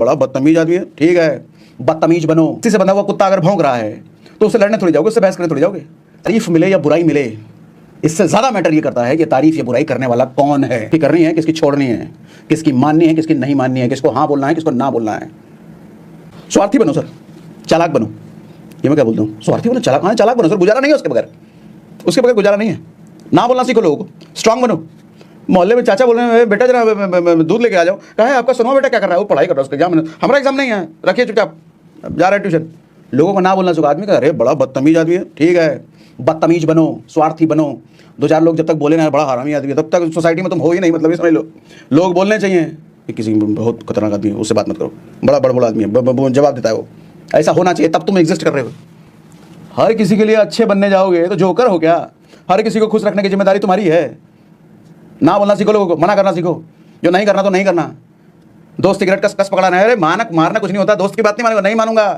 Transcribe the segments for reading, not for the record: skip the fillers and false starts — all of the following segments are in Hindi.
बड़ा बदतमीज आदमी है। ठीक है, बदतमीज बनो। किसी से बंधा हुआ कुत्ता अगर भौंक रहा है तो उससे लड़ने थोड़ी जाओगे, उससे बहस करने थोड़ी जाओगे। तारीफ मिले या बुराई मिले, इससे ज्यादा मैटर ये करता है कि तारीफ या बुराई करने वाला कौन है, कि करनी है, किसकी छोड़नी है, किसकी माननी है, किसकी नहीं माननी है, किसको हाँ बोलना है, किसको ना बोलना है। स्वार्थी बनो सर, चालाक बनो। ये मैं क्या बोलता हूँ, स्वार्थी बनो, चालाक। हाँ, चालाक बनो सर, गुजारा नहीं है उसके बगैर गुजारा नहीं है। ना बोलना सीखो लोगों को, स्ट्रांग बनो। मोहल्ले में चाचा बोल रहे हैं बेटा जरा दूध लेके आ जाओ, कहा है आपका सुनो बेटा क्या कर रहा है, वो पढ़ाई कर रहा है, उसका एग्जाम, हमारा एग्जाम नहीं है, रखिए चुपचाप, जा रहा है ट्यूशन। लोगों को ना बोलना सीखो। आदमी का अरे बड़ा बदतमीज आदमी है। ठीक है, बदतमीज बनो, स्वार्थी बनो। दो चार लोग जब तक बोले ना बड़ा हरामी आदमी है, तब तक सोसाइटी में तुम हो ही नहीं। मतलब समझ लो, लोग बोलने चाहिए कि किसी बहुत खतरनाक आदमी है उससे बात मत करो, बड़ा बड़ा आदमी है, जवाब देता है वो, ऐसा होना चाहिए, तब तुम एग्जिस्ट कर रहे हो। हर किसी के लिए अच्छे बनने जाओगे तो जोकर हो क्या? हर किसी को खुश रखने की जिम्मेदारी तुम्हारी है। ना बोलना सीखो, लोगों को मना करना सीखो, जो नहीं करना तो नहीं करना। दोस्त सिगरेट कस पकड़ाना है, अरे मारना कुछ नहीं होता, दोस्त की बात नहीं मानूंगा, नहीं मानूंगा,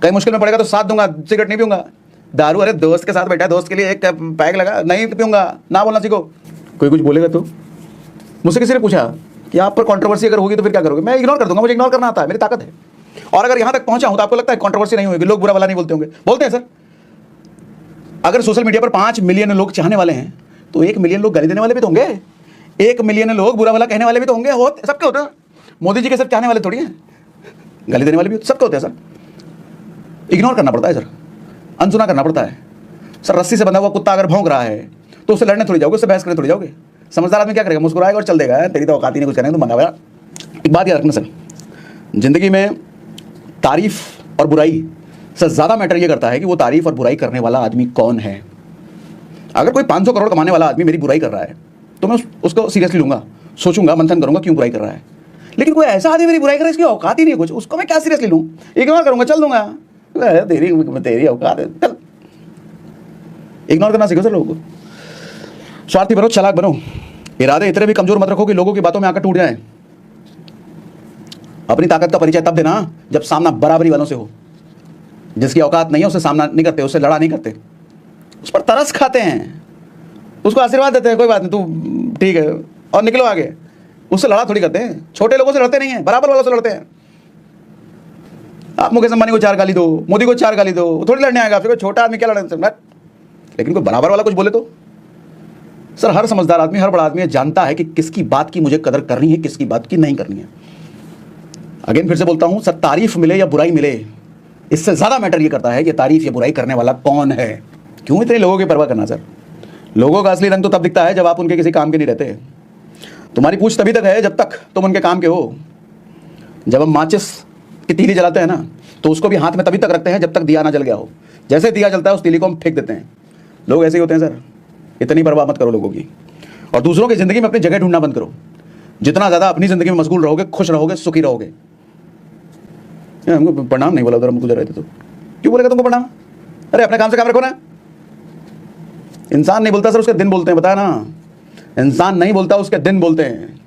कहीं मुश्किल में पड़ेगा तो साथ दूंगा, सिगरेट नहीं पीऊंगा। दारू, अरे दोस्त के साथ बैठा, दोस्त के लिए एक पैक लगा, नहीं पीऊंगा। ना बोलना सीखो। कोई कुछ बोलेगा तो मुझसे किसी ने पूछा कि आप पर कंट्रोवर्सी अगर होगी तो फिर क्या करोगे? मैं इग्नोर कर दूंगा, मुझे इग्नोर करना आता है, मेरी ताकत है। और अगर यहां तक पहुंचा हूं तो आपको लगता है कंट्रोवर्सी नहीं होगी, लोग बुरा वाला नहीं बोलते होंगे? बोलते हैं सर। अगर सोशल मीडिया पर 5 मिलियन लोग चाहने वाले हैं तो 1 मिलियन लोग गाली देने वाले भी तो होंगे, 1 मिलियन लोग बुरा वाला कहने वाले भी तो होंगे। सबके होते हैं। मोदी जी के सिर्फ चाहने वाले थोड़ी हैं, गाली देने वाले भी सबके होते हैं सर। इग्नोर करना पड़ता है सर, अनसुना करना पड़ता है सर। रस्सी से बंधा हुआ कुत्ता अगर भौंक रहा है तो उससे लड़ने थोड़ी जाओगे, उससे बहस करने थोड़ी जाओगे। समझदार आदमी क्या करेगा? मुस्कुराएगा और चल देगा, तेरी तो औकात ही नहीं कुछ करने, तो मंगा हुआ। एक बात याद रखना सर, जिंदगी में तारीफ और बुराई से ज़्यादा मैटर ये करता है कि वो तारीफ और बुराई करने वाला आदमी कौन है। अगर कोई 500 करोड़ कमाने वाला आदमी मेरी बुराई कर रहा है तो मैं उसको सीरियसली लूंगा, सोचूंगा, मंथन करूंगा क्यों बुराई कर रहा है। लेकिन कोई ऐसा आदमी मेरी बुराई कर रहा है, इसकी औकात ही नहीं कुछ, उसको मैं क्या सीरियसली लूँ? इग्नोर करूंगा, चल दूंगा, तेरी औकात है, चल। इग्नोर करना सीखो सर लोगों को। स्वार्थी बनो, चालाक बनो। इरादे इतने भी कमजोर मत रखो कि लोगों की बातों में आकर टूट जाए। अपनी ताकत का परिचय तब देना जब सामना बराबरी वालों से हो। जिसकी औकात नहीं है उससे सामना नहीं करते, उससे लड़ा नहीं करते, उस पर तरस खाते हैं, उसको आशीर्वाद देते हैं, कोई बात नहीं तू ठीक है और निकलो आगे। उससे लड़ा थोड़ी करते हैं। छोटे लोगों से लड़ते नहीं है, बराबर वालों से लड़ते हैं। आप मुकेश अंबानी को 4 गाली दो, मोदी को 4 गाली दो, थोड़ी लड़ने आएगा आपसे। छोटा आदमी क्या लड़ने? लेकिन कोई बराबर वाला कुछ बोले तो सर, हर समझदार आदमी, हर बड़ा आदमी जानता है कि किसकी बात की मुझे कदर करनी है, किसकी बात की नहीं करनी है। अगेन फिर से बोलता हूं सर, तारीफ मिले या बुराई मिले, इससे ज्यादा मैटर ये करता है कि तारीफ या बुराई करने वाला कौन है। क्यों इतने लोगों की परवाह करना सर? लोगों का असली रंग तो तब दिखता है जब आप उनके किसी काम के नहीं रहते। तुम्हारी पूछ तभी तक है जब तक तुम उनके काम के हो। जब हम माचिस की तीली जलाते हैं ना तो उसको भी हाथ में तभी तक रखते हैं जब तक दिया ना जल गया हो। जैसे दिया जलता है उस तीली को हम फेंक देते हैं। लोग ऐसे ही होते हैं सर। इतनी परवाह मत करो लोगों की, और दूसरों की जिंदगी में अपनी जगह ढूंढना बंद करो। जितना ज्यादा अपनी जिंदगी में मशगूल रहोगे, खुश रहोगे, सुखी रहोगे। हमको प्रणाम नहीं बोला उधर हम गुजर रहे थे तो क्यों बोलेगा तुमको प्रणाम? अरे अपने काम से काम रखो ना। इंसान नहीं बोलता सर, उसके दिन बोलते हैं, बताया ना। इंसान नहीं बोलता, उसके दिन बोलते हैं।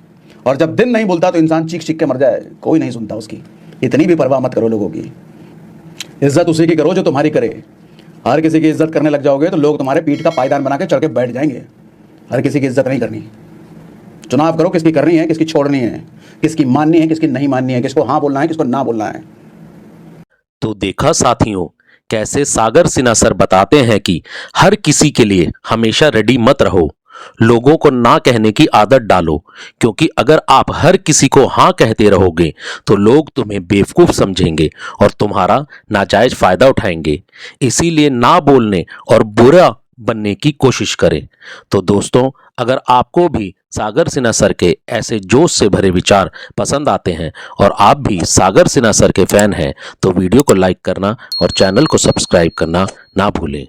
और जब दिन नहीं बोलता तो इंसान चीख चीख के मर जाए, कोई नहीं सुनता उसकी। इतनी भी परवाह मत करो लोगों की। इज्जत उसी की करो जो तुम्हारी करे। हर किसी की इज्जत करने लग जाओगे तो लोग तुम्हारे पीठ का पायदान बना के चढ़ के बैठ जाएंगे। हर किसी की इज्जत नहीं करनी। चुनाव करो किसकी करनी है, किसकी छोड़नी है, किसकी माननी है, किसकी नहीं माननी है, किसको हाँ बोलना है, किसको ना बोलना है। तो देखा साथियों, कैसे सागर सिन्हा सर बताते हैं कि हर किसी के लिए हमेशा रेडी मत रहो, लोगों को ना कहने की आदत डालो। क्योंकि अगर आप हर किसी को हाँ कहते रहोगे तो लोग तुम्हें बेवकूफ समझेंगे और तुम्हारा नाजायज फायदा उठाएंगे। इसीलिए ना बोलने और बुरा बनने की कोशिश करें। तो दोस्तों, अगर आपको भी सागर सिन्हा सर के ऐसे जोश से भरे विचार पसंद आते हैं और आप भी सागर सिन्हा सर के फैन हैं तो वीडियो को लाइक करना और चैनल को सब्सक्राइब करना ना भूलें।